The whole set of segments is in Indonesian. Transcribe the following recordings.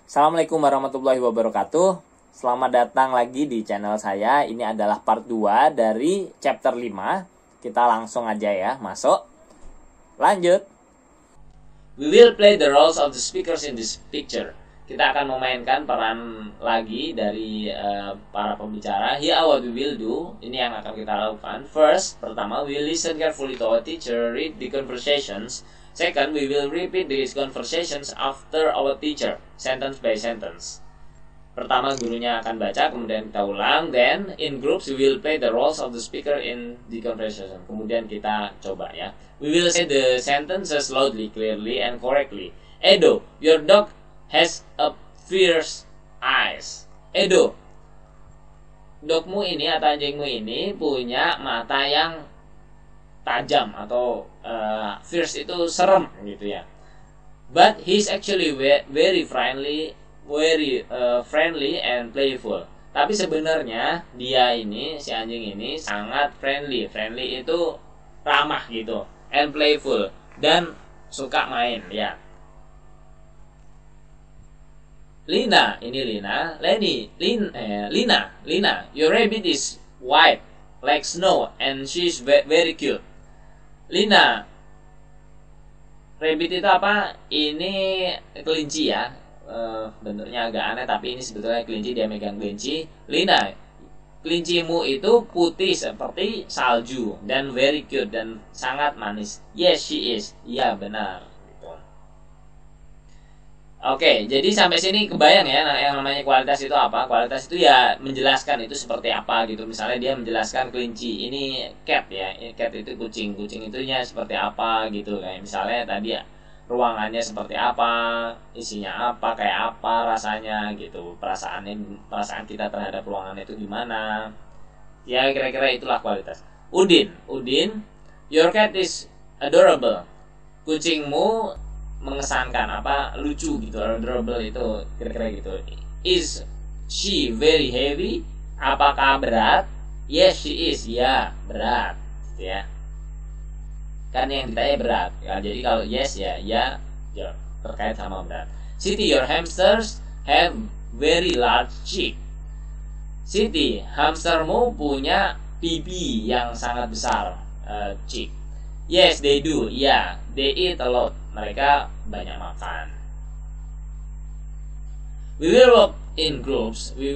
Assalamualaikum warahmatullahi wabarakatuh. Selamat datang lagi di channel saya. Ini adalah part 2 dari chapter 5. Kita langsung aja ya, masuk. Lanjut. We will play the roles of the speakers in this picture. Kita akan memainkan peran lagi dari para pembicara. Here what we will do. Ini yang akan kita lakukan. First, pertama, we will listen carefully to our teacher, read the conversations. Second, we will repeat these conversations after our teacher, sentence by sentence. Pertama, gurunya akan baca, kemudian kita ulang. Then, in groups, we will play the roles of the speaker in the conversation. Kemudian kita coba ya. We will say the sentences loudly, clearly, and correctly. Edo, your dog has a fierce eyes. Edo, dogmu ini atau anjingmu ini punya mata yang tajam atau fierce itu serem gitu ya. But he's actually very friendly and playful. Tapi sebenarnya dia ini, si anjing ini sangat friendly. Friendly itu ramah gitu. And playful, dan suka main ya. Lina, ini Lina. Lina, your rabbit is white like snow and she's very cute. Lina, rabbit itu apa? Ini kelinci ya. Bentuknya agak aneh tapi ini sebetulnya kelinci, dia megang kelinci. Lina, kelincimu itu putih seperti salju dan very cute dan sangat manis. Yes, she is. Iya, benar. Oke, jadi sampai sini kebayang ya yang namanya kualitas itu apa? Kualitas itu ya menjelaskan itu seperti apa gitu. Misalnya dia menjelaskan kelinci, ini cat ya. Cat itu kucing. Kucing itunya seperti apa gitu. Kayak misalnya tadi ya, ruangannya seperti apa, isinya apa, kayak apa rasanya gitu. Perasaan kita terhadap ruangan itu gimana. Ya kira-kira itulah kualitas. Udin, your cat is adorable. Kucingmu mengesankan, apa, lucu gitu. Adorable itu kira-kira gitu. Is she very heavy? Apakah berat? Yes, she is. Ya, berat gitu ya. Kan yang ditanya berat ya. Jadi kalau yes ya terkait sama berat. Siti, your hamsters have very large cheek. Siti, hamstermu punya pipi yang sangat besar. Cheek. Yes, they do. Yeah, they eat a lot. Mereka banyak makan. We will work in groups. We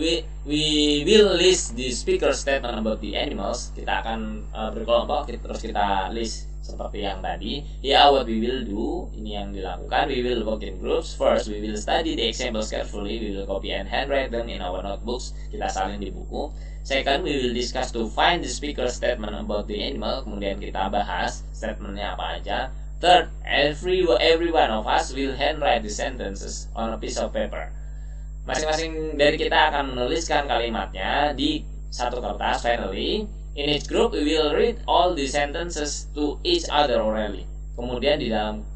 will list the speaker statement about the animals. Kita akan berkelompok, terus kita list seperti yang tadi. Here what we will do. Ini yang dilakukan. We will work in groups. First, we will study the examples carefully. We will copy and handwrite them in our notebooks. Kita salin di buku. Second, we will discuss to find the speaker statement about the animal. Kemudian kita bahas statementnya apa aja. Third, every one of us will handwrite the sentences on a piece of paper. Masing-masing dari kita akan menuliskan kalimatnya di satu kertas. Finally, in each group we will read all the sentences to each other orally. Kemudian di dalam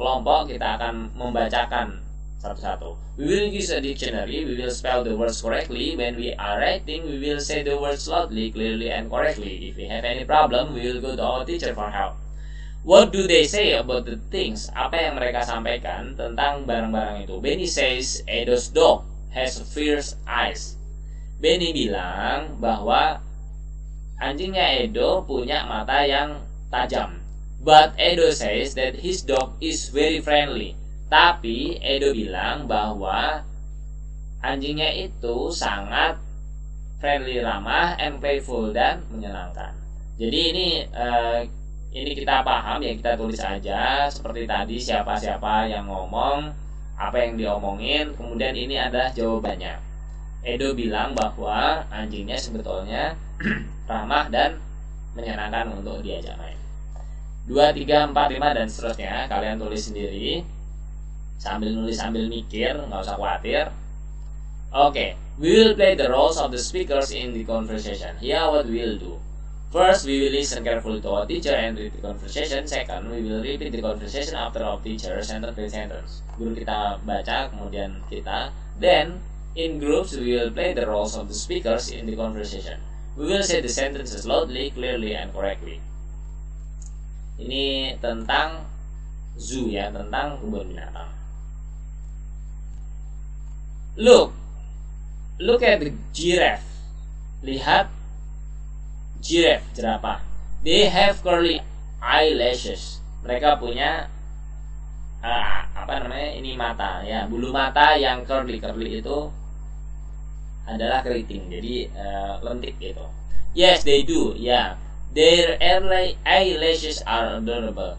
kelompok kita akan membacakan satu-satu. We will use a dictionary. We will spell the words correctly. When we are writing, we will say the words loudly, clearly, and correctly. If we have any problem, we will go to our teacher for help. What do they say about the things? Apa yang mereka sampaikan tentang barang-barang itu? Benny says Edo's dog has fierce eyes. Benny bilang bahwa anjingnya Edo punya mata yang tajam. But Edo says that his dog is very friendly. Tapi Edo bilang bahwa anjingnya itu sangat friendly, ramah, and playful, dan menyenangkan. Jadi ini kita paham ya, kita tulis aja seperti tadi, siapa-siapa yang ngomong, apa yang diomongin, kemudian ini adalah jawabannya. Edo bilang bahwa anjingnya sebetulnya ramah dan menyenangkan untuk diajak main. 2, 3, 4, 5 dan seterusnya kalian tulis sendiri sambil nulis sambil mikir, nggak usah khawatir. Okay, we will play the roles of the speakers in the conversation. Here what we will do. First, we will listen carefully to our teacher and read the conversation. Second, we will repeat the conversation after our teacher, sentence by sentence. Guru kita baca, kemudian kita. Then, in groups, we will play the roles of the speakers in the conversation. We will say the sentences loudly, clearly, and correctly. Ini tentang zoo ya, tentang kebun binatang. Look, look at the giraffe. Lihat giraffe, jerapah. They have curly eyelashes. Mereka punya ini mata ya, bulu mata yang curly itu adalah keriting, jadi lentik gitu. Yes, they do. Ya, their eyelashes are adorable.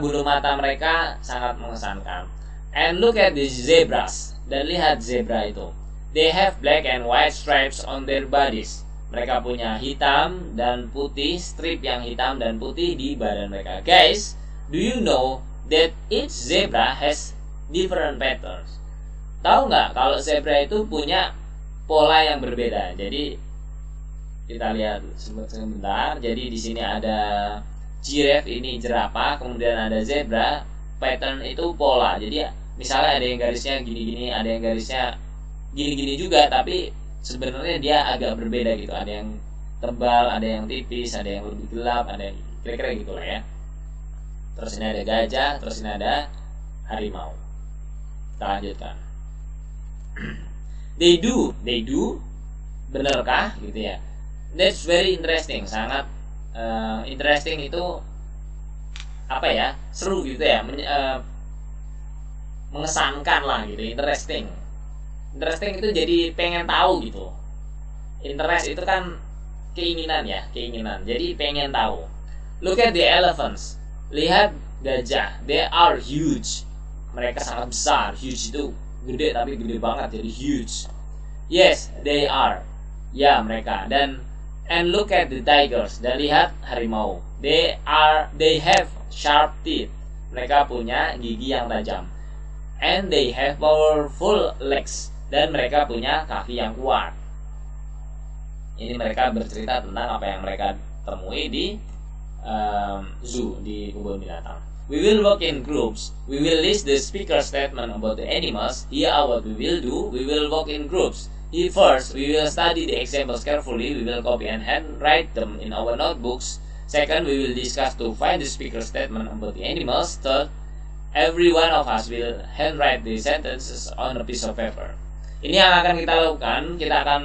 Bulu mata mereka sangat mengesankan. And look at the zebras. Dan lihat zebra itu. They have black and white stripes on their bodies. Mereka punya hitam dan putih, strip yang hitam dan putih di badan mereka. Guys, do you know that each zebra has different patterns? Tahu nggak kalau zebra itu punya pola yang berbeda? Jadi kita lihat sebentar. Jadi di sini ada giraffe, ini jerapah, kemudian ada zebra. Pattern itu pola. Jadi misalnya ada yang garisnya gini-gini, ada yang garisnya gini-gini juga, tapi sebenarnya dia agak berbeda gitu. Ada yang tebal, ada yang tipis, ada yang lebih gelap, ada yang kira-kira gitulah ya. Terus ini ada gajah, terus ini ada harimau. Kita lanjutkan. They do, benarkah gitu ya? That's very interesting, sangat interesting itu apa ya? Seru gitu ya, mengesankan lah gitu. Interesting itu jadi pengen tahu gitu. Interest itu kan keinginan. Jadi pengen tahu. Look at the elephants. Lihat gajah. They are huge. Mereka sangat besar. Huge itu gede, tapi gede banget, jadi huge. Yes, they are. Ya, mereka. And look at the tigers. Dan lihat harimau. They have sharp teeth. Mereka punya gigi yang tajam. And they have powerful legs. Dan mereka punya kaki yang kuat. Ini mereka bercerita tentang apa yang mereka temui di zoo, di kebun binatang. We will work in groups. We will list the speaker statement about the animals. Here are what we will do. We will work in groups. First, we will study the examples carefully. We will copy and handwrite them in our notebooks. Second, we will discuss to find the speaker statement about the animals. Third, every one of us will handwrite the sentences on a piece of paper. Ini yang akan kita lakukan. Kita akan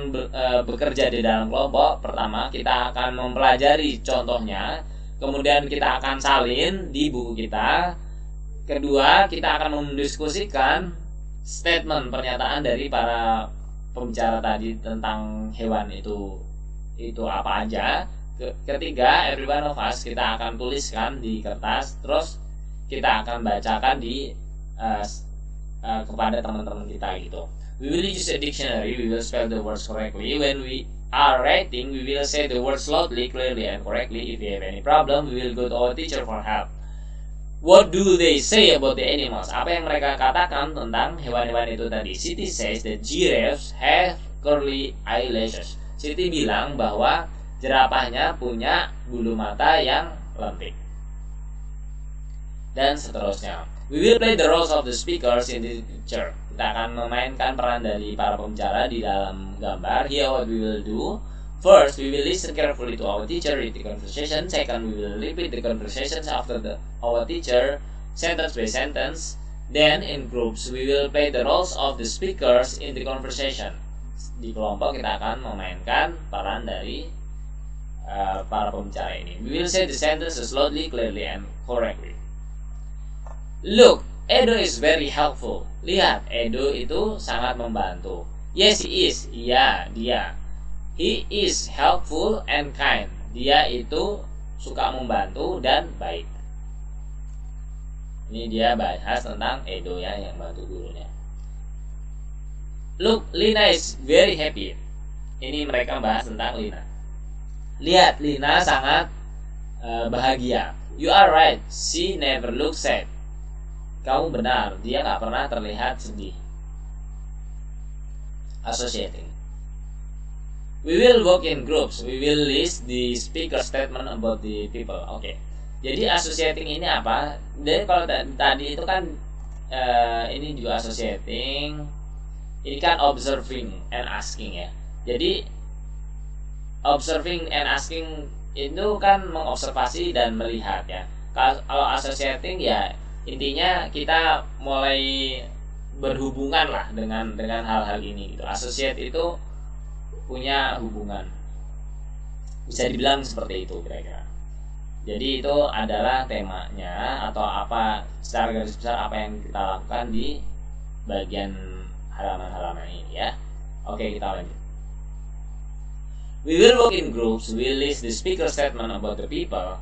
bekerja di dalam kelompok. Pertama, kita akan mempelajari contohnya. Kemudian kita akan salin di buku kita. Kedua, kita akan mendiskusikan statement, pernyataan dari para pembicara tadi tentang hewan itu apa aja. Ketiga, every one of us, kita akan tuliskan di kertas. Terus kita akan bacakan kepada teman-teman kita gitu. We will use a dictionary. We will spell the words correctly. When we are writing, we will say the words loudly, clearly, and correctly. If we have any problem, we will go to our teacher for help. What do they say about the animals? Apa yang mereka katakan tentang hewan-hewan itu tadi? Siti says that giraffes have curly eyelashes. Siti bilang bahwa jerapahnya punya bulu mata yang lentik. Dan seterusnya. We will play the roles of the speakers in the picture. Kita akan memainkan peran dari para pembicara di dalam gambar. Here what we will do. First, we will listen carefully to our teacher in the conversation. Second, we will repeat the conversations after our teacher, sentence by sentence. Then, in groups, we will play the roles of the speakers in the conversation. Di kelompok kita akan memainkan peran dari para pembicara ini. We will say the sentences loudly, clearly, and correctly. Look, Edo is very helpful. Lihat, Edo itu sangat membantu. Yes, he is. Iya, dia. He is helpful and kind. Dia itu suka membantu dan baik. Ini dia bahas tentang Edo ya, yang bantu gurunya. Look, Lina is very happy. Ini mereka bahas tentang Lina. Lihat, Lina sangat bahagia. You are right. She never looks sad. Kamu benar, dia gak pernah terlihat sedih. Associating. We will work in groups. We will list the speaker statement about the people. Oke. Jadi associating ini apa? Jadi kalau tadi itu kan ini juga associating. Ini kan observing and asking ya. Jadi observing and asking itu kan mengobservasi dan melihat ya. Kalau associating ya intinya kita mulai berhubungan lah dengan hal-hal ini gitu. Associate itu punya hubungan, bisa dibilang seperti itu kira-kira. Jadi itu adalah temanya atau apa secara garis besar apa yang kita lakukan di bagian halaman-halaman ini ya. Oke, kita lanjut. We will work in groups. We list the speaker statement about the people.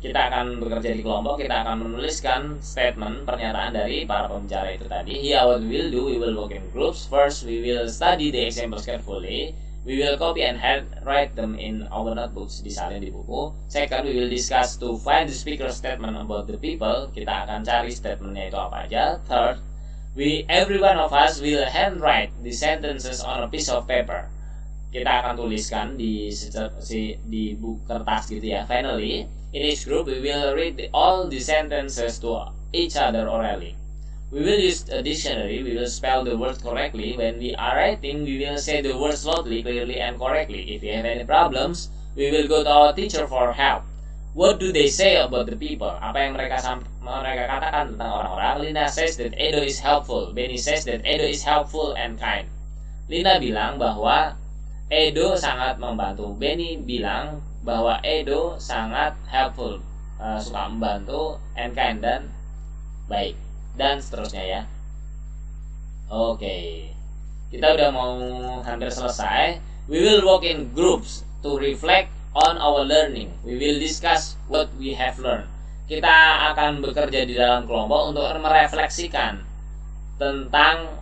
Kita akan bekerja di kelompok. Kita akan menuliskan statement pernyataan dari para pembicara itu tadi. Here what we will do, we will work in groups. First, we will study the examples carefully. We will copy and write them in our notebooks, disalin di buku. Second, we will discuss to find the speaker statement about the people. Kita akan cari statementnya itu apa aja. Third, every one of us will handwrite the sentences on a piece of paper. Kita akan tuliskan di buku kertas gitu ya. Finally, in each group we will read all the sentences to each other orally. We will use a dictionary. We will spell the words correctly. When we are writing, we will say the words slowly, clearly, and correctly. If we have any problems, we will go to our teacher for help. What do they say about the people? Apa yang mereka katakan tentang orang-orang? Lina says that Edo is helpful. Benny says that Edo is helpful and kind. Lina bilang bahwa Edo sangat membantu. Benny bilang bahwa Edo sangat helpful, suka membantu, and kind, dan baik, dan seterusnya ya. Oke, kita udah mau hampir selesai. We will work in groups to reflect on our learning. We will discuss what we have learned. Kita akan bekerja di dalam kelompok untuk merefleksikan tentang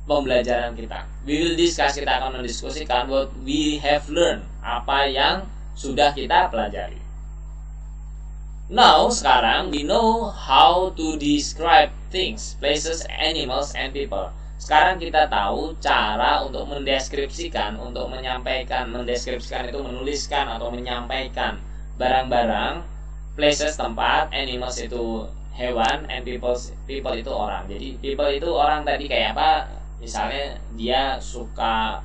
pembelajaran kita. We will discuss, kita akan mendiskusikan what we have learned, apa yang sudah kita pelajari. Now, sekarang we know how to describe things, places, animals, and people. Sekarang kita tahu cara untuk mendeskripsikan, untuk menyampaikan. Mendeskripsikan itu menuliskan atau menyampaikan barang-barang, places tempat, animals itu hewan, and people itu orang. Jadi people itu orang tadi kayak apa? Misalnya dia suka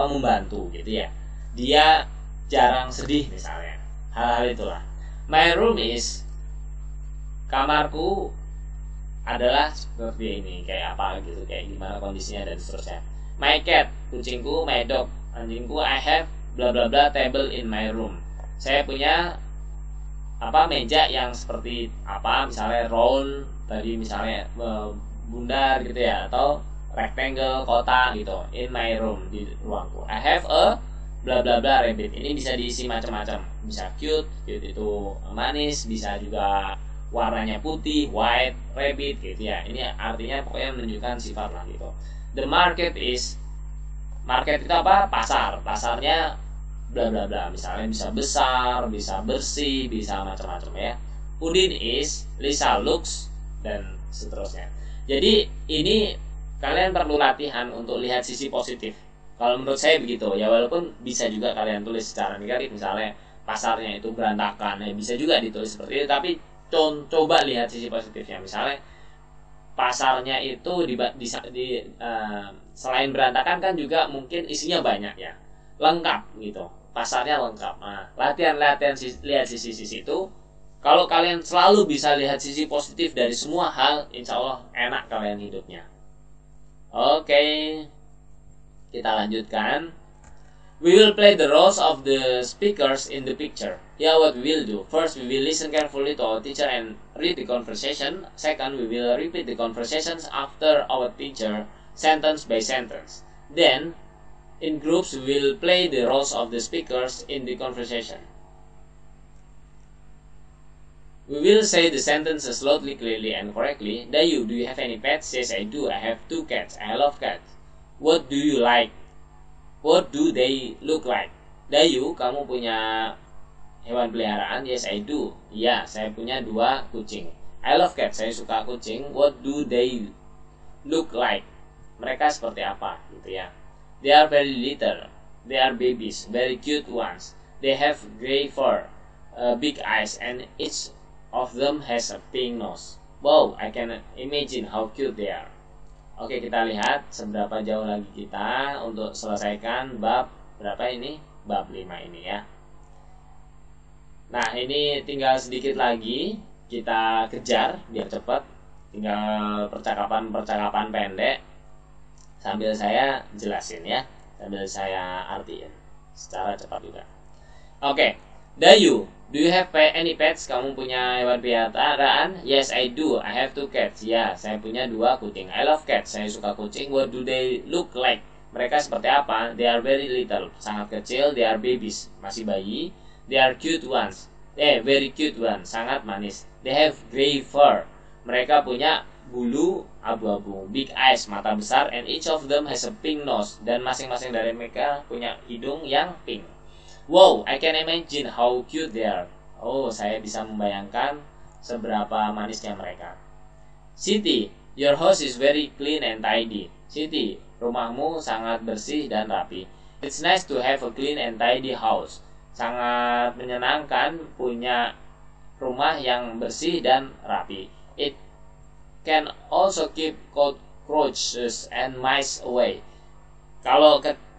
membantu gitu ya. Dia jarang sedih misalnya. Hal-hal itulah. My room is, kamarku adalah seperti ini, kayak apa gitu, kayak gimana kondisinya dan seterusnya. My cat, kucingku. My dog, anjingku. I have bla bla bla table in my room. Saya punya meja yang seperti apa, misalnya round tadi, misalnya bundar gitu ya, atau rectangle, kotak gitu, in my room, di ruangku. I have a bla bla bla rabbit. Ini bisa diisi macam-macam, bisa cute itu manis, bisa juga warnanya putih, white, rabbit gitu ya. Ini artinya pokoknya menunjukkan sifat lah gitu. The market is, market itu apa? Pasar. Pasarnya bla bla bla, misalnya bisa besar, bisa bersih, bisa macam-macam ya. Udin is, Lisa looks, dan seterusnya. Jadi ini kalian perlu latihan untuk lihat sisi positif. Kalau menurut saya begitu ya, walaupun bisa juga kalian tulis secara negatif, misalnya pasarnya itu berantakan, ya bisa juga ditulis seperti itu. Tapi coba lihat sisi positifnya. Misalnya pasarnya itu selain berantakan kan juga mungkin isinya banyak ya, lengkap gitu, pasarnya lengkap. Nah, latihan lihat sisi itu. Kalau kalian selalu bisa lihat sisi positif dari semua hal, insya Allah enak kalian hidupnya. Oke, kita lanjutkan. We will play the roles of the speakers in the picture. Here what we will do. First, we will listen carefully to our teacher and read the conversation. Second, we will repeat the conversations after our teacher, sentence by sentence. Then, in groups, we will play the roles of the speakers in the conversation. We will say the sentences slowly, clearly, and correctly. Dayu, do you have any pets? Yes, I do. I have 2 cats. I love cats. What do you like? What do they look like? Dayu, kamu punya hewan peliharaan? Yes, I do. Iya, saya punya 2 kucing. I love cats. Saya suka kucing. What do they look like? Mereka seperti apa? Gitu ya. They are very little. They are babies. Very cute ones. They have gray fur, big eyes, and each of them has a pink nose. Wow, I can imagine how cute they are. Oke, kita lihat seberapa jauh lagi kita untuk selesaikan bab berapa ini? Bab 5 ini ya. Nah, ini tinggal sedikit lagi kita kejar biar cepat. tinggal percakapan pendek sambil saya jelasin ya, sambil saya artiin secara cepat juga. Oke, Dayu, do you have any pets? Kamu punya hewan peliharaan? Yes, I do. I have 2 cats. Ya, saya punya 2 kucing. I love cats. Saya suka kucing. What do they look like? Mereka seperti apa? They are very little. Sangat kecil. They are babies. Masih bayi. They are cute ones. Very cute ones. Sangat manis. They have gray fur. Mereka punya bulu abu-abu. Big eyes. Mata besar. And each of them has a pink nose. Dan masing-masing dari mereka punya hidung yang pink. Wow, I can imagine how cute they are. Oh, saya bisa membayangkan seberapa manisnya mereka. Siti, your house is very clean and tidy. Siti, rumahmu sangat bersih dan rapi. It's nice to have a clean and tidy house. Sangat menyenangkan punya rumah yang bersih dan rapi. It can also keep cockroaches and mice away.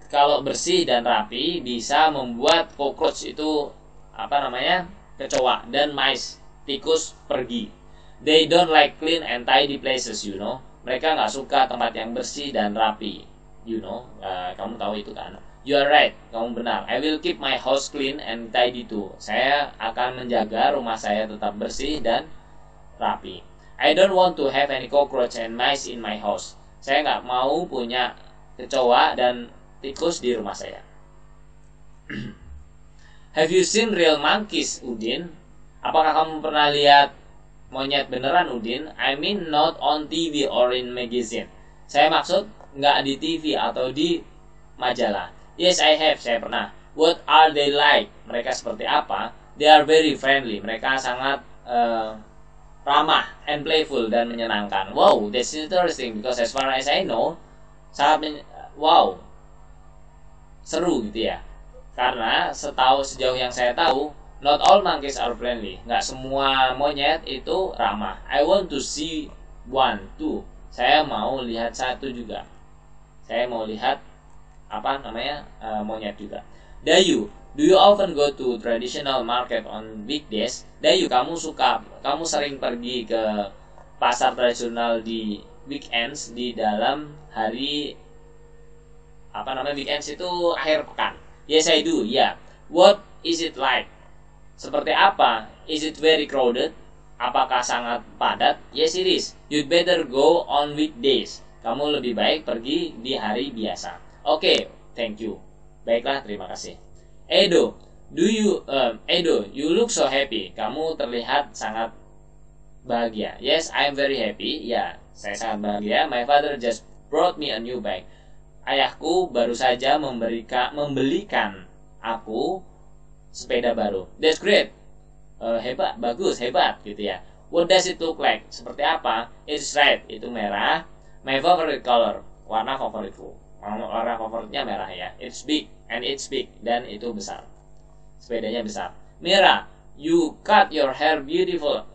Kalau bersih dan rapi bisa membuat cockroach itu kecoa, dan mice, tikus, pergi. They don't like clean and tidy places, you know. Mereka nggak suka tempat yang bersih dan rapi, you know. Kamu tahu itu kan? You are right, kamu benar. I will keep my house clean and tidy too. Saya akan menjaga rumah saya tetap bersih dan rapi. I don't want to have any cockroach and mice in my house. Saya nggak mau punya kecoa dan tikus di rumah saya. Have you seen real monkeys, Udin? Apakah kamu pernah lihat monyet beneran, Udin? I mean not on TV or in magazine. Saya maksud nggak di TV atau di majalah. Yes, I have. Saya pernah. What are they like? Mereka seperti apa? They are very friendly. Mereka sangat ramah and playful dan menyenangkan. Wow, that's interesting because as far as I know, wow, seru gitu ya. Karena sejauh yang saya tahu, not all monkeys are friendly. Nggak semua monyet itu ramah. I want to see one too. Saya mau lihat satu juga. Saya mau lihat monyet juga. Dayu, do you often go to traditional market on weekdays? Dayu, kamu sering pergi ke pasar tradisional di weekends, di dalam hari weekends itu akhir pekan. Yes, I do. Yeah. What is it like? Seperti apa? Is it very crowded? Apakah sangat padat? Yes, it is. You'd better go on weekdays. Kamu lebih baik pergi di hari biasa. Okay, thank you. Baiklah, terima kasih. Edo, you look so happy. Kamu terlihat sangat bahagia. Yes, I am very happy. Ya, saya sangat bahagia. My father just brought me a new bag. Ayahku baru saja membelikan aku sepeda baru. That's great. Hebat, bagus, hebat gitu ya. What does it look like? Seperti apa? It's red, itu merah. My favorite color, warna favoritku. Warna favoritnya merah ya. It's big and it's big, dan itu besar. Sepedanya besar. Mira, you cut your beautiful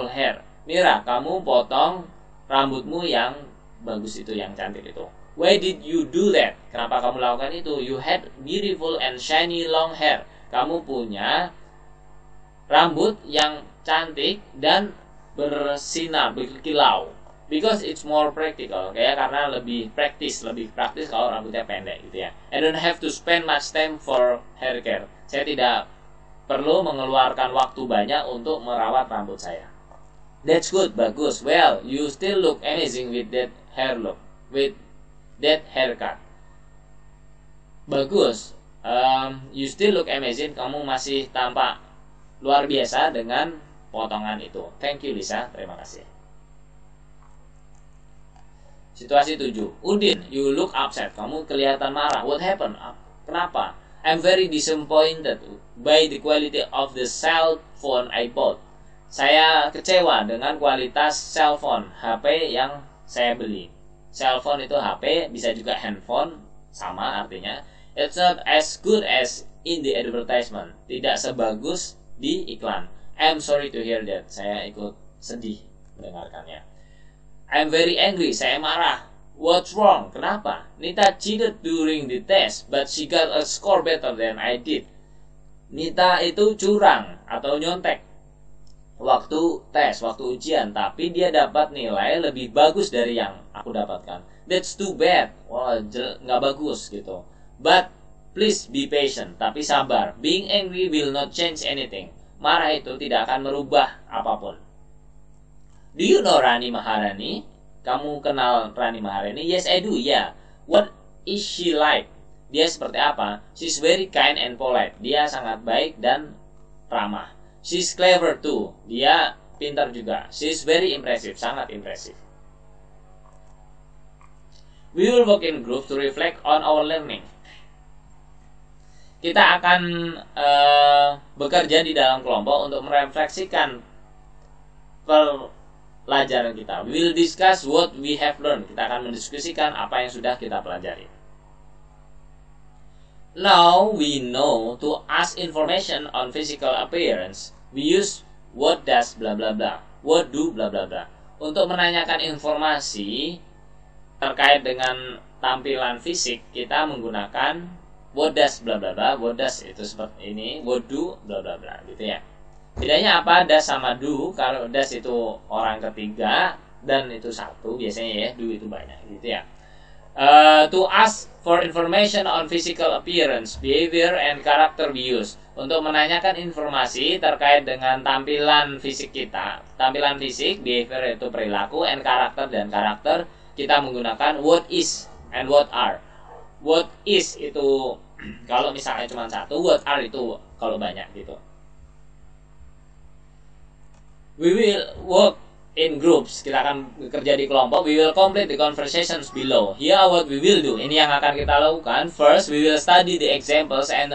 hair. Mira, kamu potong rambutmu yang bagus itu, yang cantik itu. Why did you do that? Kenapa kamu lakukan itu? You had beautiful and shiny long hair. Kamu punya rambut yang cantik dan bersinar, berkilau. Because it's more practical, karena lebih praktis kalau rambutnya pendek gitu ya. I don't have to spend much time for hair care. Saya tidak perlu mengeluarkan waktu banyak untuk merawat rambut saya. That's good, bagus. Well, you still look amazing with that haircut. Bagus. You still look amazing. Kamu masih tampak luar biasa dengan potongan itu. Thank you, Lisa. Terima kasih. Situasi 7. Udin, you look upset. Kamu kelihatan marah. What happened? Kenapa? I'm very disappointed by the quality of the cell phone I bought. Saya kecewa dengan kualitas cellphone, HP yang saya beli. Cellphone itu HP, bisa juga handphone, sama artinya. It's not as good as in the advertisement. Tidak sebagus di iklan. I'm sorry to hear that. Saya ikut sedih mendengarkannya. I'm very angry. Saya marah. What's wrong? Kenapa? Nita cheated during the test, but she got a score better than I did. Nita itu curang atau nyontek waktu tes, waktu ujian, tapi dia dapat nilai lebih bagus dari yang aku dapatkan. That's too bad. Wah, nggak bagus gitu. But please be patient, tapi sabar. Being angry will not change anything. Marah itu tidak akan merubah apapun. Do you know Rani Maharani? Kamu kenal Rani Maharani? Yes, I do. Yeah. What is she like? Dia seperti apa? She's very kind and polite. Dia sangat baik dan ramah. She's clever too. Dia pintar juga. She's very impressive. Sangat impresif. We will work in group to reflect on our learning. Kita akan bekerja di dalam kelompok untuk merefleksikan pelajaran kita. We will discuss what we have learned. Kita akan mendiskusikan apa yang sudah kita pelajari. Now we know to ask information on physical appearance. We use what does bla bla bla, what do bla bla bla. Untuk menanyakan informasi terkait dengan tampilan fisik, kita menggunakan what does bla bla bla. What does itu seperti ini, what do bla bla bla gitu ya. Bedanya apa does sama do? Kalau does itu orang ketiga dan itu satu biasanya ya, do itu banyak gitu ya. To ask for information on physical appearance, behavior, and character we use. Untuk menanyakan informasi terkait dengan tampilan fisik kita. Tampilan fisik, behavior itu perilaku, and character dan karakter, kita menggunakan what is and what are. What is itu kalau misalnya cuma satu, what are itu kalau banyak gitu. We will work in groups. Kita akan bekerja di kelompok. We will complete the conversations below. Here what we will do. Ini yang akan kita lakukan. First, we will study the examples and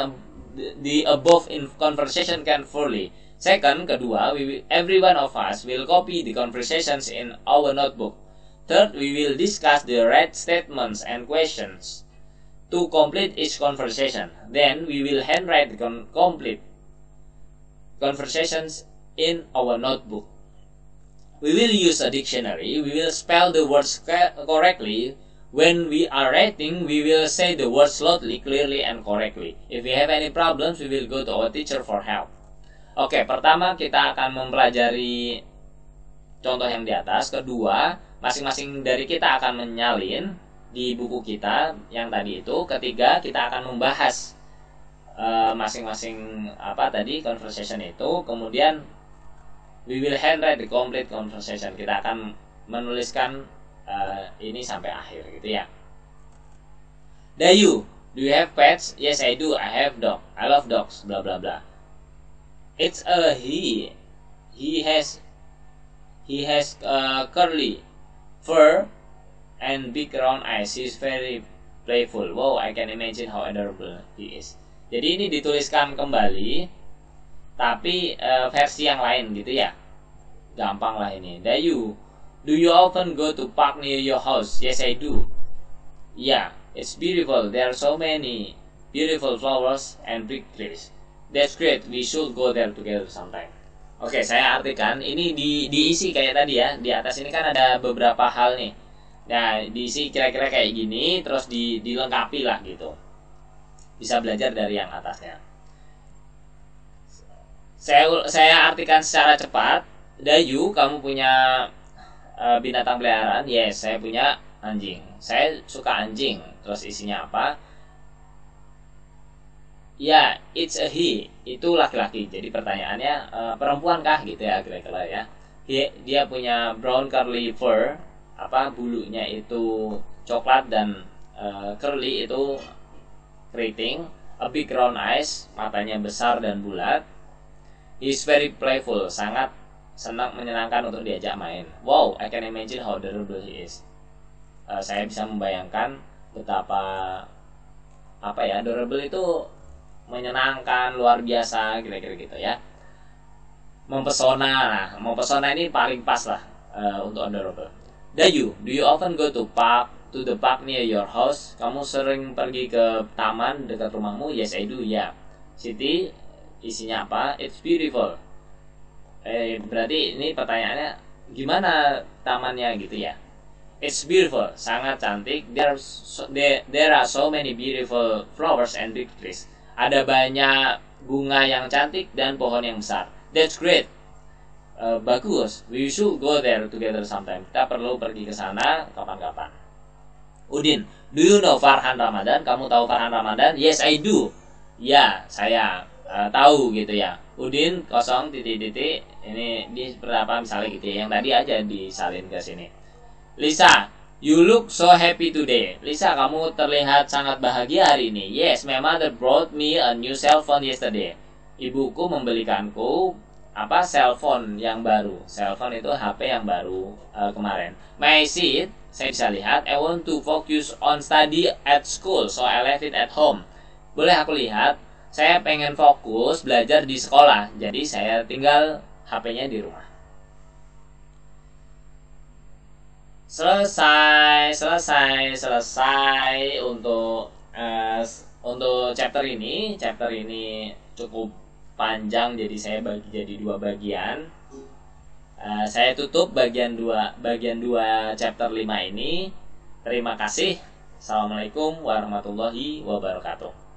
the above in conversation carefully. Second, kedua, every one of us will copy the conversations in our notebook. Third, we will discuss the right statements and questions to complete each conversation. Then, we will handwrite the complete conversations in our notebook. We will use a dictionary. We will spell the words correctly. When we are writing, we will say the words slowly, clearly, and correctly. If we have any problems, we will go to our teacher for help. Oke, pertama kita akan mempelajari contoh yang di atas. Kedua, masing-masing dari kita akan menyalin di buku kita yang tadi itu. Ketiga, kita akan membahas masing-masing conversation itu. Kemudian we will handwrite the complete conversation. Kita akan menuliskan ini sampai akhir gitu ya. Dayu, do you have pets? Yes, I do. I have dog. I love dogs. Blah blah blah. It's a he. He has curly fur and big round eyes. He's very playful. Wow, I can imagine how adorable he is. Jadi ini dituliskan kembali, tapi versi yang lain gitu ya. Gampang lah ini. Dayu, do you often go to park near your house? Yes, I do. Yeah, it's beautiful. There are so many beautiful flowers and big trees. That's great. We should go there together sometime. Oke, saya artikan. Ini diisi kayak tadi ya. Di atas ini kan ada beberapa hal nih. Nah, diisi kira-kira kayak gini, terus dilengkapi lah gitu. Bisa belajar dari yang atasnya. Saya artikan secara cepat. Dayu, kamu punya binatang peliharaan? Yes, saya punya anjing. Saya suka anjing. Terus isinya apa? Ya, it's a he. Itu laki-laki. Jadi pertanyaannya perempuan kah gitu ya kira-kira ya. Dia punya brown curly fur. Bulunya itu coklat dan curly itu keriting. A big round eyes, matanya besar dan bulat. He's very playful, sangat senang menyenangkan untuk diajak main. Wow, I can imagine how adorable he is. Saya bisa membayangkan betapa adorable itu menyenangkan, luar biasa, kira-kira gitu ya. Mempesona. Nah, mempesona ini paling pas lah untuk adorable. Dayu, do you often go to the park near your house? Kamu sering pergi ke taman dekat rumahmu? Yes, I do. Ya. Siti, isinya apa? It's beautiful. Berarti ini pertanyaannya gimana tamannya gitu ya? It's beautiful, sangat cantik. There are so many beautiful flowers and big trees. Ada banyak bunga yang cantik dan pohon yang besar. That's great. bagus. We should go there together sometime. Kita perlu pergi ke sana kapan-kapan. Udin, do you know Farhan Ramadan? Kamu tahu Farhan Ramadan? Yes, I do. Ya, saya tahu gitu ya. Udin kosong titik-titik. Ini seperti apa misalnya gitu ya. Yang tadi aja disalin ke sini. Lisa, you look so happy today. Lisa, kamu terlihat sangat bahagia hari ini. Yes, my mother brought me a new cell phone yesterday. Ibuku membelikanku cell phone yang baru. Cell phone itu HP yang baru kemarin. May I see it? Saya bisa lihat. I want to focus on study at school, so I left it at home. Boleh aku lihat? Saya pengen fokus belajar di sekolah, jadi saya tinggal HP-nya di rumah. Selesai untuk chapter ini. Chapter ini cukup panjang, jadi saya bagi jadi 2 bagian. Saya tutup bagian 2 chapter 5 ini. Terima kasih. Assalamualaikum warahmatullahi wabarakatuh.